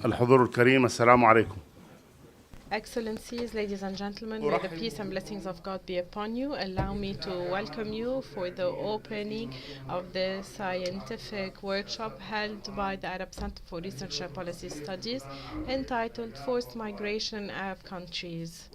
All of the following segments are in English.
الحضور الكريم السلام عليكم. Excellencies, ladies and gentlemen, may the peace and blessings of God be upon you. Allow me to welcome you for the opening of the scientific workshop held by the Arab Center for Research and Policy Studies entitled Forced Migration in Arab Countries,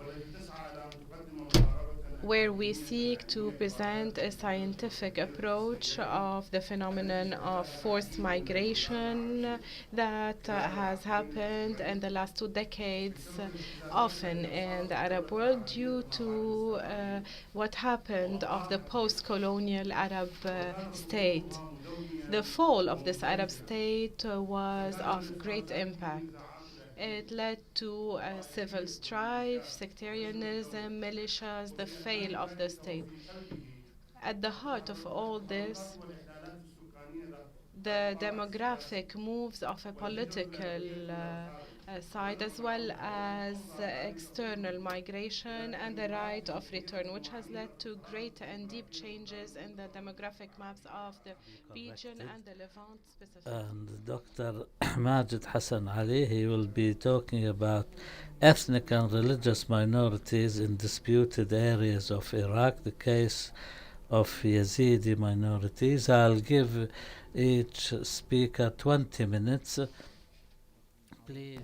where we seek to present a scientific approach of the phenomenon of forced migration that has happened in the last 2 decades, often in the Arab world due to what happened of the post-colonial Arab state. The fall of this Arab state was of great impact. It led to civil strife, sectarianism, militias, the fail of the state. At the heart of all this, the demographic moves of a political side, as well as external migration and the right of return, which has led to great and deep changes in the demographic maps of the region and the Levant specifically. And Dr. Majid Hassan Ali, he will be talking about ethnic and religious minorities in disputed areas of Iraq, the case of Yazidi minorities. I'll give each speaker 20 minutes. Please.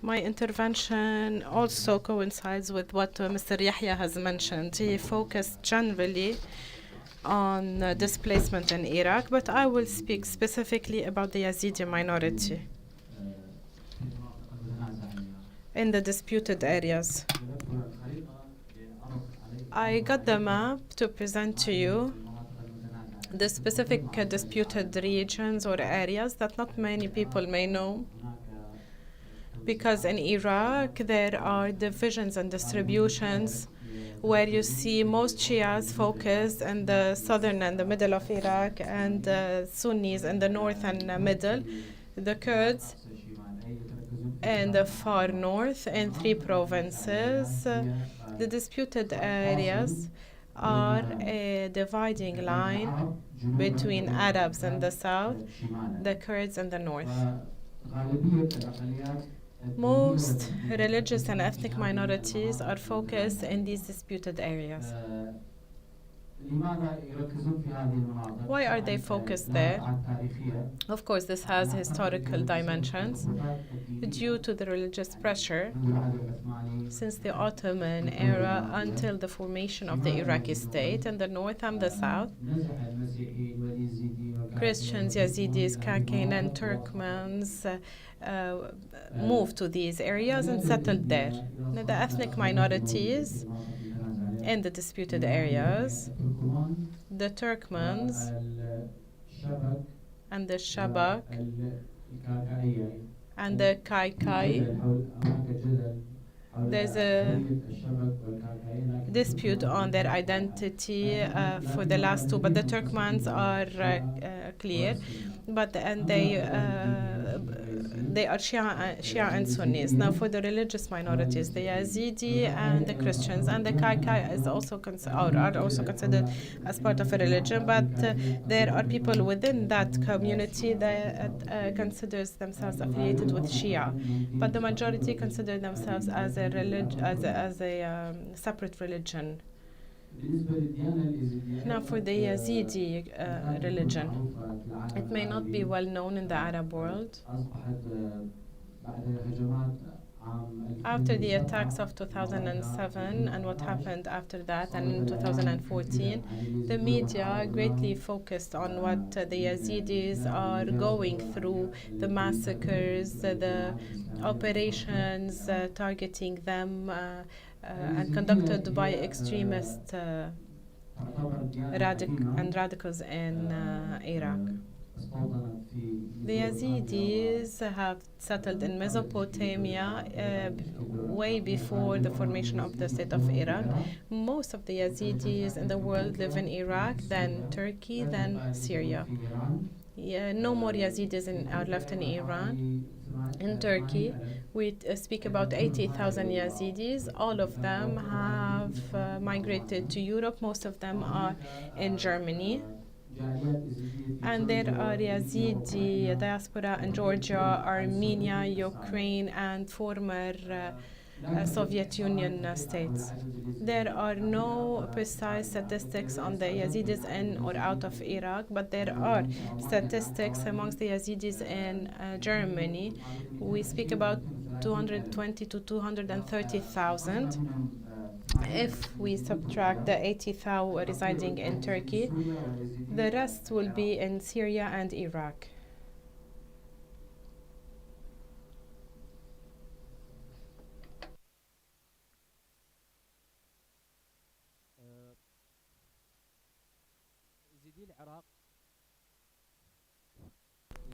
My intervention also coincides with what Mr. Yahya has mentioned. He focused generally on displacement in Iraq, but I will speak specifically about the Yazidi minority in the disputed areas. I got the map to present to you the specific disputed regions or areas that not many people may know, because in Iraq there are divisions and distributions where you see most Shias focused in the southern and the middle of Iraq, and Sunnis in the north and middle, the Kurds in the far north in 3 provinces. The disputed areas are a dividing line between Arabs in the south, the Kurds in the north. Most religious and ethnic minorities are focused in these disputed areas. Why are they focused there? Of course, this has historical dimensions due to the religious pressure since the Ottoman era until the formation of the Iraqi state in the north and the south. Christians, Yazidis, Kakai, and Turkmens moved to these areas and settled there. Now, the ethnic minorities in the disputed areas, the Turkmens and the Shabak and the Kakai. There's a dispute on their identity for the last 2, but the Turkmens are clear. And they are Shia and Sunnis. Now, for the religious minorities, the Yazidi and the Christians and the Kakai is also are also considered as part of a religion, but there are people within that community that considers themselves affiliated with Shia, but the majority consider themselves as a separate religion. Now, for the Yazidi religion, it may not be well known in the Arab world. After the attacks of 2007 and what happened after that, and in 2014, the media greatly focused on what the Yazidis are going through, the massacres, the operations targeting them, and conducted by extremist radicals in Iraq. The Yazidis have settled in Mesopotamia way before the formation of the state of Iraq. Most of the Yazidis in the world live in Iraq, then Turkey, then Syria. No more Yazidis are left in Iran. In Turkey, we speak about 80,000 Yazidis. All of them have migrated to Europe. Most of them are in Germany. And there are Yazidi diaspora in Georgia, Armenia, Ukraine, and former Soviet Union states. There are no precise statistics on the Yazidis in or out of Iraq, but there are statistics amongst the Yazidis in Germany. We speak about 220 to 230,000. If we subtract the 80,000 residing in Turkey, the rest will be in Syria and Iraq.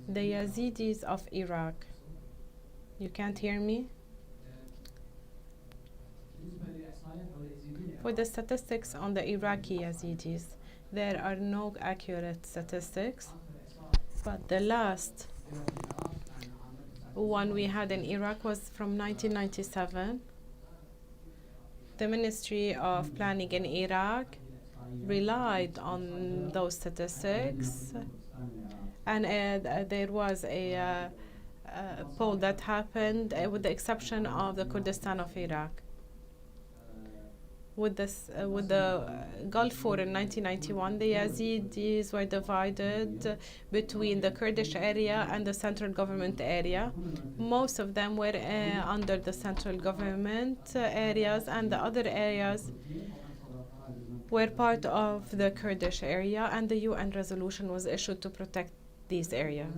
The Yazidis of Iraq. You can't hear me? For the statistics on the Iraqi Yazidis, there are no accurate statistics, but the last one we had in Iraq was from 1997. The Ministry of Planning in Iraq relied on those statistics, and there was a poll that happened with the exception of the Kurdistan of Iraq. With the Gulf War in 1991, the Yazidis were divided between the Kurdish area and the central government area. Most of them were under the central government areas, and the other areas were part of the Kurdish area, and the UN resolution was issued to protect these areas.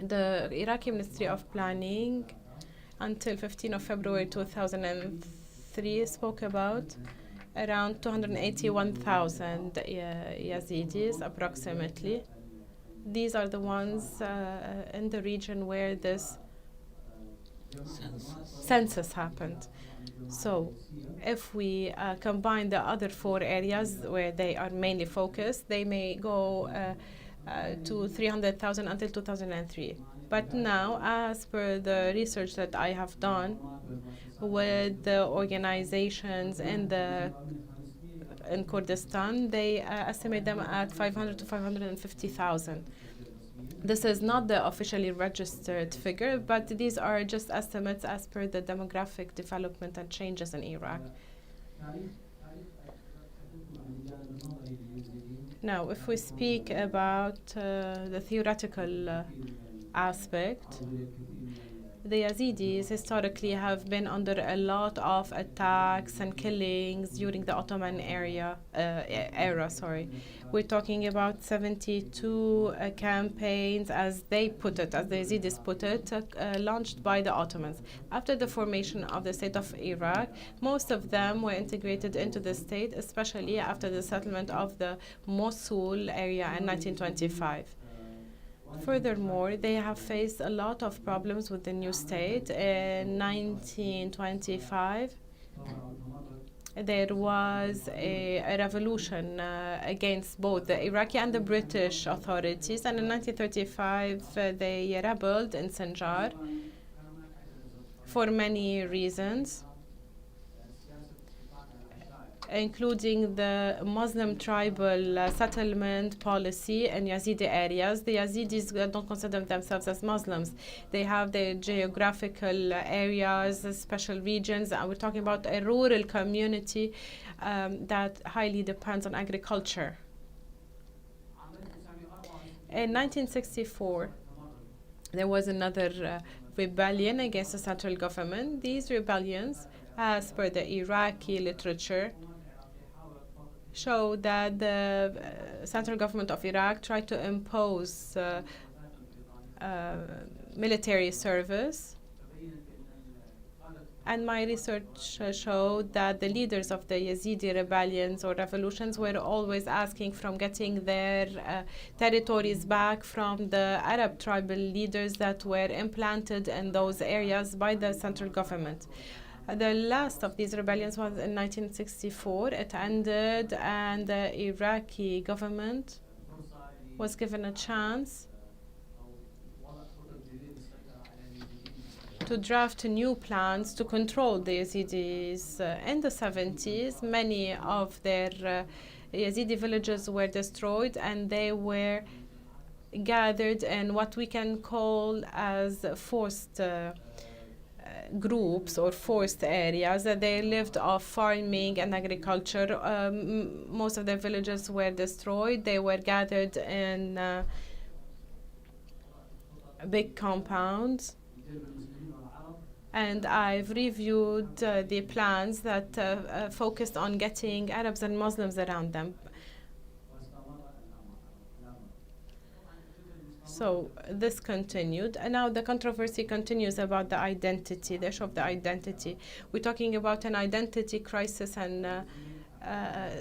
The Iraqi Ministry of Planning, until 15 of February 2003, spoke about around 281,000 Yazidis approximately. These are the ones in the region where this census happened. So if we combine the other 4 areas where they are mainly focused, they may go to 300,000 until 2003. But now, as per the research that I have done with the organizations in Kurdistan, they estimate them at 500 to 550,000. This is not the officially registered figure, but these are just estimates as per the demographic development and changes in Iraq. Now, if we speak about the theoretical aspect, the Yazidis historically have been under a lot of attacks and killings during the Ottoman era. We're talking about 72 campaigns, as they put it, as the Yazidis put it, launched by the Ottomans. After the formation of the state of Iraq, most of them were integrated into the state, especially after the settlement of the Mosul area in 1925. Furthermore, they have faced a lot of problems with the new state. In 1925, there was a revolution against both the Iraqi and the British authorities, and in 1935 they rebelled in Sinjar for many reasons, including the Muslim tribal settlement policy in Yazidi areas. The Yazidis don't consider themselves as Muslims. They have their geographical areas, special regions, and we're talking about a rural community that highly depends on agriculture. In 1964, there was another rebellion against the central government. These rebellions, as per the Iraqi literature, show that the central government of Iraq tried to impose military service. And my research showed that the leaders of the Yazidi rebellions or revolutions were always asking from getting their territories back from the Arab tribal leaders that were implanted in those areas by the central government. The last of these rebellions was in 1964. It ended, and the Iraqi government was given a chance to draft new plans to control the Yazidis. In the 70s, many of their Yazidi villages were destroyed, and they were gathered in what we can call as forced groups or forced areas. They lived off farming and agriculture. Most of their villages were destroyed. They were gathered in big compounds. And I've reviewed the plans that focused on getting Arabs and Muslims around them. So this continued, and now the controversy continues about the identity, the issue of the identity. We're talking about an identity crisis and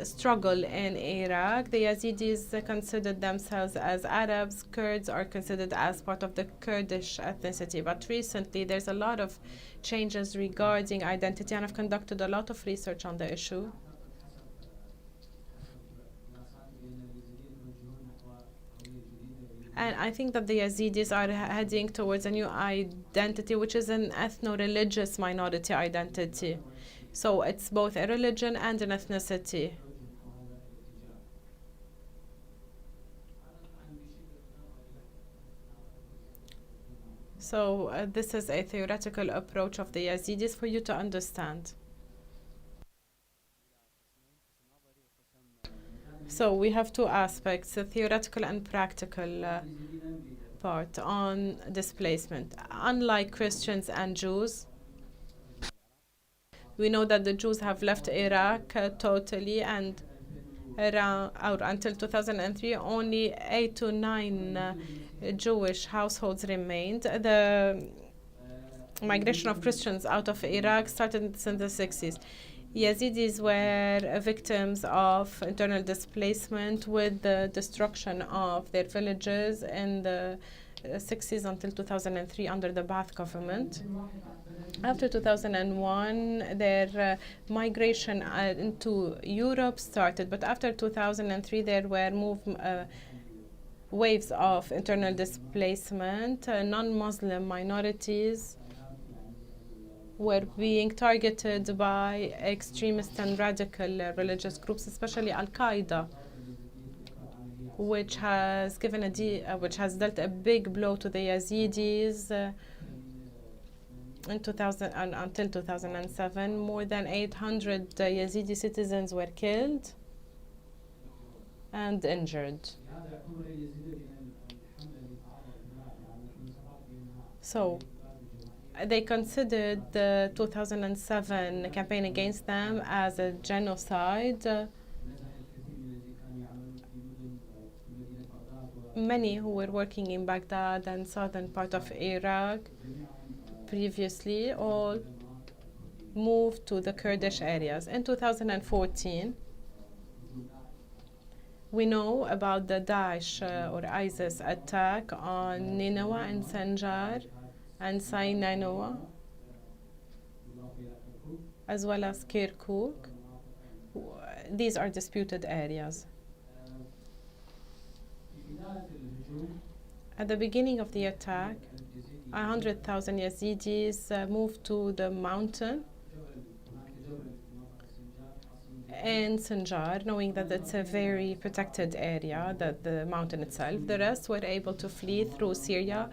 struggle in Iraq. The Yazidis considered themselves as Arabs. Kurds are considered as part of the Kurdish ethnicity. But recently, there's a lot of changes regarding identity, and I've conducted a lot of research on the issue. And I think that the Yazidis are heading towards a new identity, which is an ethno-religious minority identity. So it's both a religion and an ethnicity. So this is a theoretical approach of the Yazidis for you to understand. So we have two aspects, the theoretical and practical part on displacement. Unlike Christians and Jews, we know that the Jews have left Iraq totally, and around or until 2003, only 8 to 9 Jewish households remained. The migration of Christians out of Iraq started in the 60s. Yazidis were victims of internal displacement with the destruction of their villages in the 60s until 2003 under the Ba'ath government. After 2001, their migration into Europe started, but after 2003, there were waves of internal displacement. Non-Muslim minorities were being targeted by extremist and radical religious groups, especially Al-Qaeda, which has dealt a big blow to the Yazidis in 2000 and until 2007. More than 800 Yazidi citizens were killed and injured. So they considered the 2007 campaign against them as a genocide. Many who were working in Baghdad and southern part of Iraq previously all moved to the Kurdish areas. In 2014, we know about the Daesh or ISIS attack on Nineveh and Sanjar and Sinai, as well as Kirkuk. These are disputed areas. At the beginning of the attack, 100,000 Yazidis moved to the mountain in Sanjar, knowing that it's a very protected area, that the mountain itself. The rest were able to flee through Syria,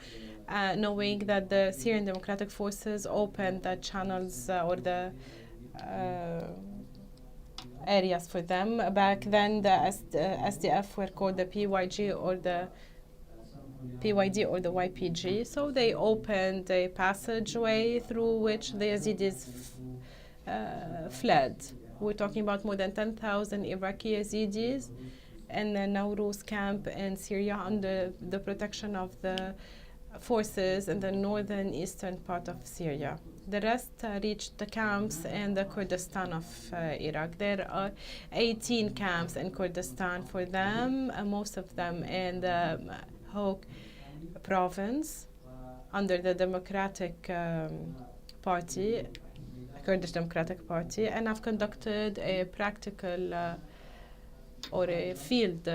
knowing that the Syrian Democratic Forces opened the channels or the areas for them. Back then, the SDF were called the PYD or the YPG. So they opened a passageway through which the Yazidis fled. We're talking about more than 10,000 Iraqi Yazidis in the Nowruz camp in Syria under the protection of the forces in the northern eastern part of Syria. The rest reached the camps in the Kurdistan of Iraq. There are 18 camps in Kurdistan for them, most of them in the Hoke province under the Democratic Party, Kurdish Democratic Party, and I've conducted a practical or a field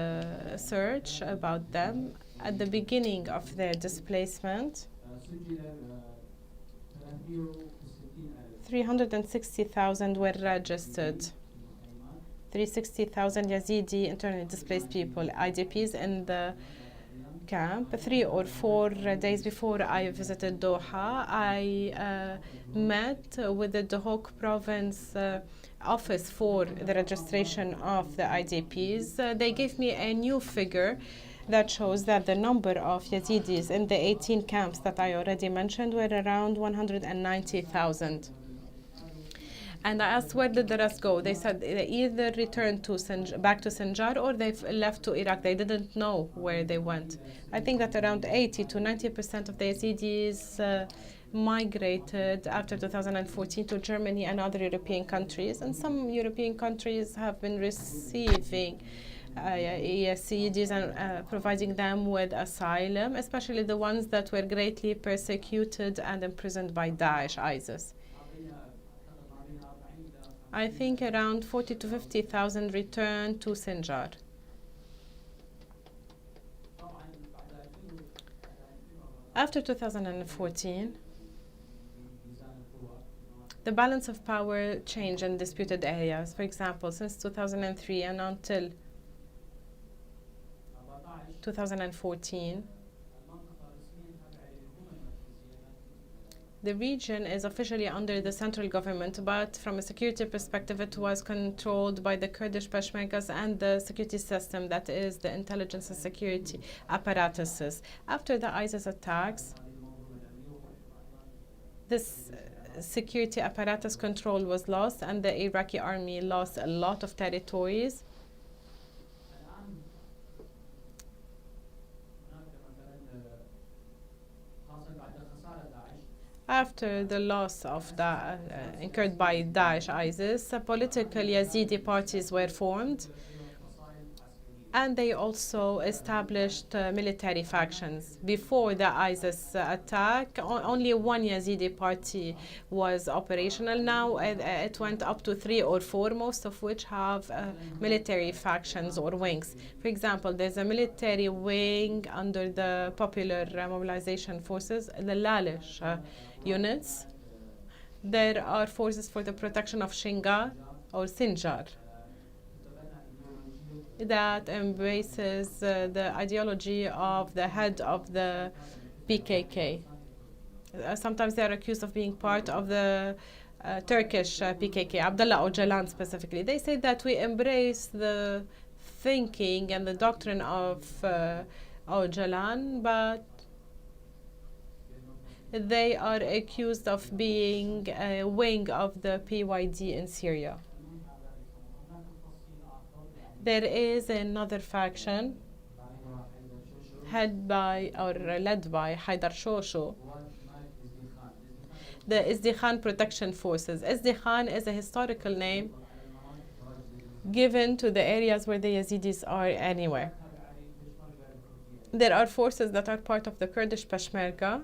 search about them. At the beginning of their displacement, 360,000 were registered. 360,000 Yazidi internally displaced people, IDPs in the camp. 3 or 4 days before I visited Doha, I met with the Duhok province office for the registration of the IDPs. They gave me a new figure that shows that the number of Yazidis in the 18 camps that I already mentioned were around 190,000. And I asked, where did the rest go? They said they either returned to back to Sinjar or they've left to Iraq. They didn't know where they went. I think that around 80 to 90% of the Yazidis migrated after 2014 to Germany and other European countries. And some European countries have been receiving Yazidis and providing them with asylum, especially the ones that were greatly persecuted and imprisoned by Daesh, ISIS. I think around 40 to 50,000 returned to Sinjar. After 2014, the balance of power changed in disputed areas. For example, since 2003 and until 2014, the region is officially under the central government, but from a security perspective, it was controlled by the Kurdish Peshmergas and the security system, that is, the intelligence and security apparatuses. After the ISIS attacks, this security apparatus control was lost, and the Iraqi army lost a lot of territories. After the loss of incurred by Daesh ISIS, political Yazidi parties were formed, and they also established military factions. Before the ISIS attack, only one Yazidi party was operational. Now it went up to 3 or 4, most of which have military factions or wings. For example, there's a military wing under the Popular Mobilization Forces, the Lalish units. There are forces for the protection of Shingar or Sinjar that embraces the ideology of the head of the PKK. Sometimes they are accused of being part of the Turkish PKK, Abdullah Öcalan specifically. They say that we embrace the thinking and the doctrine of Öcalan, but they are accused of being a wing of the PYD in Syria. There is another faction led by Haidar Shosho, the Izdikhan Protection Forces. Izdikhan is a historical name given to the areas where the Yazidis are anywhere. There are forces that are part of the Kurdish Peshmerga,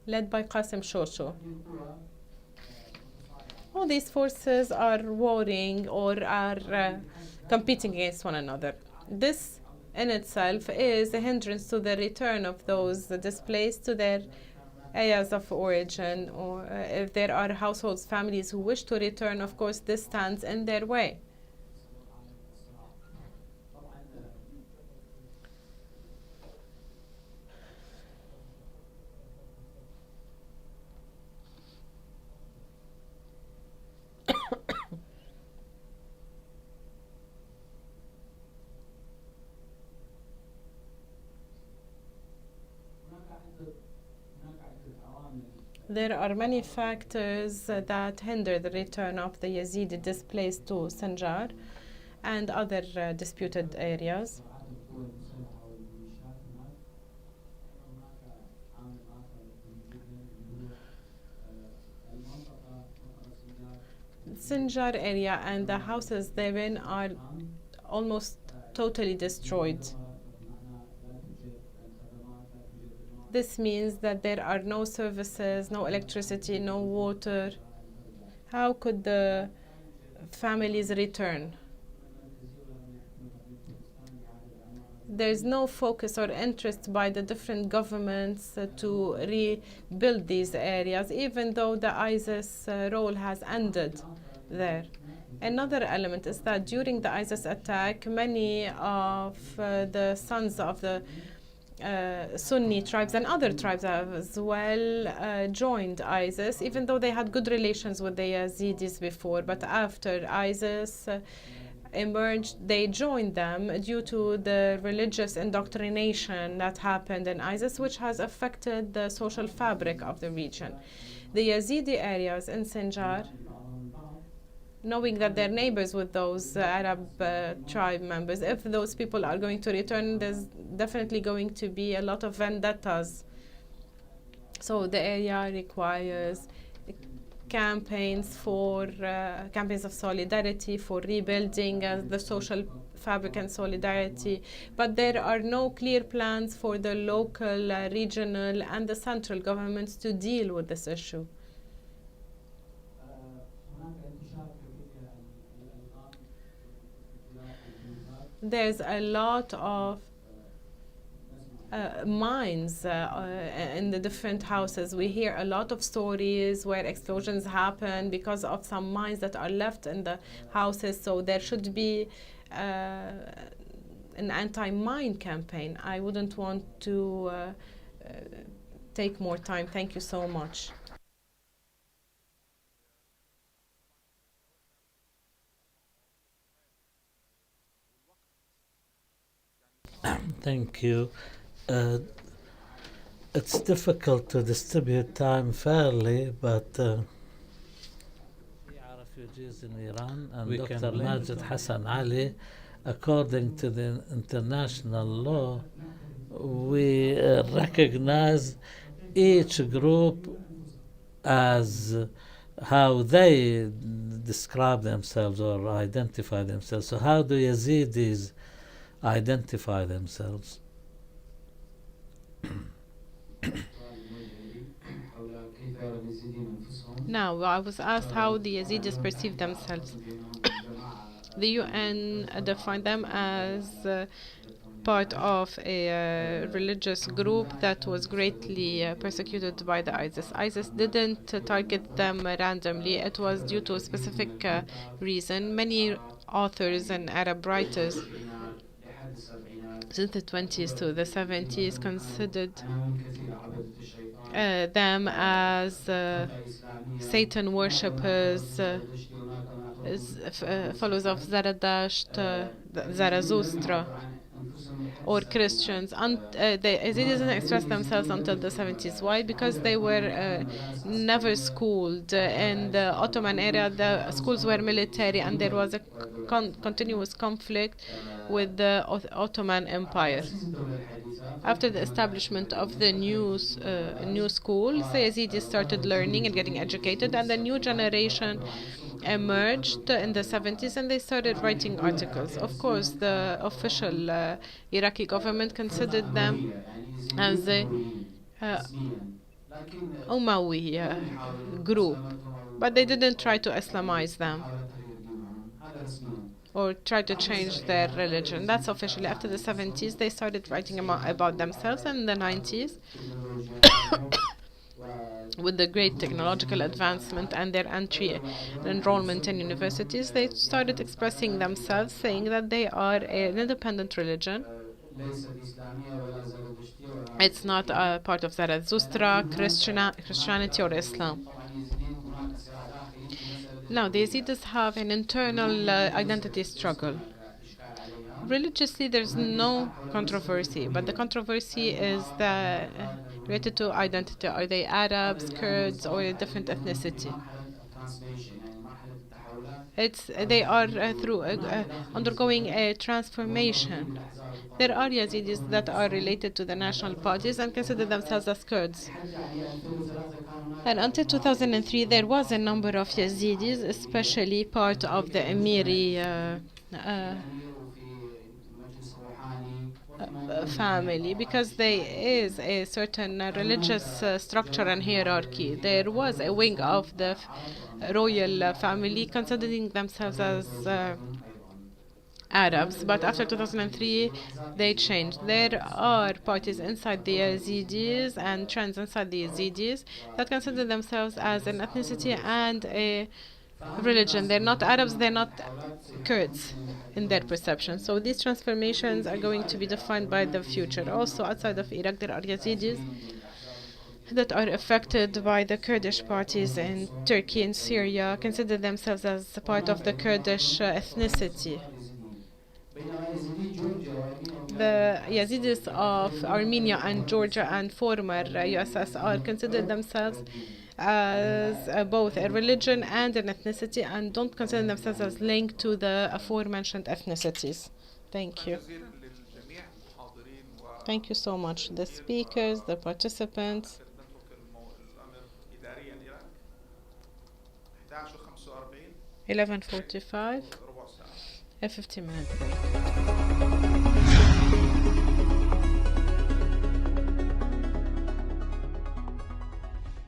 led by Qasim Shosho. All these forces are warring or are competing against one another. This in itself is a hindrance to the return of those displaced to their areas of origin, or if there are households, families who wish to return, of course, this stands in their way. There are many factors that hinder the return of the Yazidi displaced to Sinjar and other disputed areas. Sinjar area and the houses therein are almost totally destroyed. This means that there are no services, no electricity, no water. How could the families return? there's no focus or interest by the different governments to rebuild these areas, even though the ISIS role has ended there. Another element is that during the ISIS attack, many of the sons of the Sunni tribes and other tribes as well joined ISIS, even though they had good relations with the Yazidis before. But after ISIS emerged, they joined them due to the religious indoctrination that happened in ISIS, which has affected the social fabric of the region. The Yazidi areas in Sinjar, knowing that they're neighbors with those Arab tribe members, if those people are going to return, there's definitely going to be a lot of vendettas. So the area requires campaigns of solidarity for rebuilding the social fabric and solidarity, but there are no clear plans for the local, regional, and the central governments to deal with this issue. There's a lot of mines in the different houses. We hear a lot of stories where explosions happen because of some mines that are left in the houses. So there should be an anti-mine campaign. I wouldn't want to take more time. Thank you so much. Thank you. It's difficult to distribute time fairly, but we are refugees in Iran, and Dr. Majid Hassan Ali, according to the international law, we recognize each group as how they describe themselves or identify themselves. So how do Yazidis identify themselves? Now, I was asked how the Yazidis perceive themselves. The UN defined them as part of a religious group that was greatly persecuted by the ISIS. ISIS didn't target them randomly. It was due to a specific reason. Many authors and Arab writers since the 20s to the 70s considered them as Satan worshippers, followers of Zarathustra, or Christians. The Yazidis didn't express themselves until the 70s. Why? Because they were never schooled. In the Ottoman era, the schools were military, and there was a continuous conflict with the Ottoman Empire. After the establishment of the new schools, the Yazidis started learning and getting educated, and the new generation emerged in the 70s, and they started writing articles. Of course, the official Iraqi government considered them as a Umayya group, but they didn't try to Islamize them or try to change their religion. That's officially. After the 70s, they started writing about themselves, and in the 90s, with the great technological advancement and their entry enrollment in universities, they started expressing themselves, saying that they are an independent religion. It's not a part of Zarathustra, Christianity, or Islam. Now, the Yazidis have an internal identity struggle. Religiously, there's no controversy, but the controversy is related to identity. Are they Arabs, Kurds, or a different ethnicity? They are undergoing a transformation. There are Yazidis that are related to the national parties and consider themselves as Kurds. And until 2003, there was a number of Yazidis, especially part of the Emiri family, because there is a certain religious structure and hierarchy. There was a wing of the royal family considering themselves as Arabs, but after 2003 they changed. There are parties inside the Yazidis and trends inside the Yazidis that consider themselves as an ethnicity and a religion. They're not Arabs, they're not Kurds in their perception. So these transformations are going to be defined by the future. Also outside of Iraq there are Yazidis that are affected by the Kurdish parties in Turkey and Syria, consider themselves as a part of the Kurdish ethnicity. The Yazidis of Armenia and Georgia and former USSR consider themselves as both a religion and an ethnicity and don't consider themselves as linked to the aforementioned ethnicities. Thank you. Thank you so much, the speakers, the participants. 11:45, a 15-minute break.